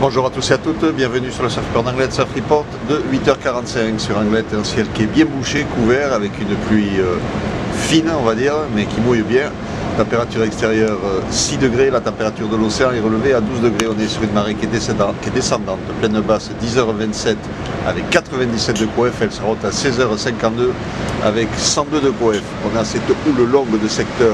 Bonjour à tous et à toutes, bienvenue sur le Surfport d'Anglet Surf Report de 8h45 sur Anglet, un ciel qui est bien bouché, couvert avec une pluie fine on va dire, mais qui mouille bien. Température extérieure 6 degrés, la température de l'océan est relevée à 12 degrés, on est sur une marée qui est descendante, pleine basse 10h27 avec 97 de coef, elle se remonte à 16h52 avec 102 de coef. On a cette houle longue de secteur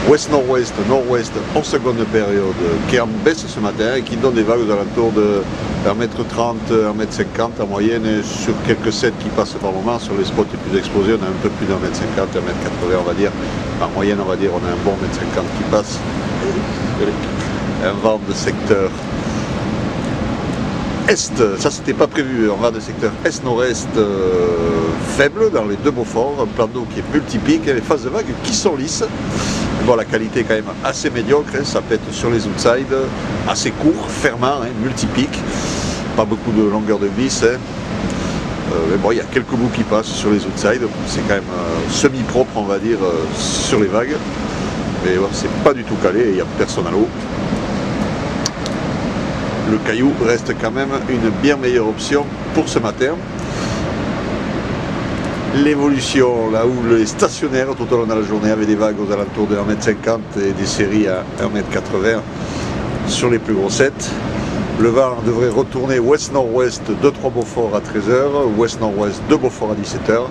ouest-nord-ouest, nord-ouest en seconde période qui est en baisse ce matin et qui donne des vagues aux alentours de 1m30, 1m50 en moyenne, et sur quelques sets qui passent par moment. Sur les spots les plus exposés, on a un peu plus d'1m50, 1m80 on va dire. En moyenne on va dire on a un bon 1m50 qui passe. Un vent de secteur est, ça c'était pas prévu, on va de secteur est-nord-est faible dans les deux Beaufort, un plan d'eau qui est multipique, et les phases de vagues qui sont lisses. Bon, la qualité est quand même assez médiocre, hein, ça pète sur les outsides, assez court, fermant, hein, multipique, pas beaucoup de longueur de vis. Hein. Mais bon, il y a quelques bouts qui passent sur les outsides, c'est quand même semi-propre on va dire sur les vagues, mais bon, c'est pas du tout calé, il n'y a personne à l'eau. Le caillou reste quand même une bien meilleure option pour ce matin. L'évolution, la houle est stationnaire tout au long de la journée avec des vagues aux alentours de 1m50 et des séries à 1m80 sur les plus gros sets. Le vent devrait retourner ouest-nord-ouest de 3 Beaufort à 13h, ouest-nord-ouest de Beaufort à 17h,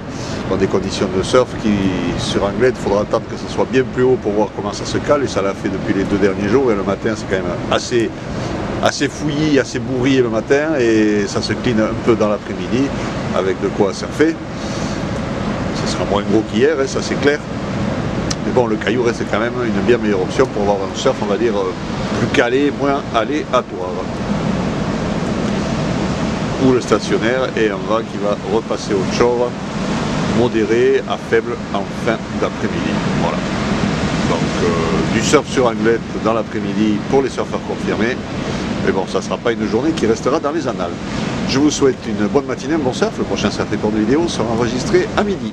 dans des conditions de surf qui, sur Anglet, il faudra attendre que ce soit bien plus haut pour voir comment ça se cale, et ça l'a fait depuis les 2 derniers jours, et le matin c'est quand même assez fouillis, assez bourri le matin, et ça se cline un peu dans l'après-midi avec de quoi surfer. Ce sera moins gros qu'hier, hein, ça c'est clair. Mais bon, le caillou reste quand même une bien meilleure option pour avoir un surf, on va dire, plus calé, moins aléatoire. Ou le stationnaire et un vent qui va repasser au shore, modéré à faible en fin d'après-midi. Voilà. Donc du surf sur Anglet dans l'après-midi pour les surfeurs confirmés. Mais bon, ça ne sera pas une journée qui restera dans les annales. Je vous souhaite une bonne matinée, un bon surf. Le prochain Surf Report de vidéo sera enregistré à midi.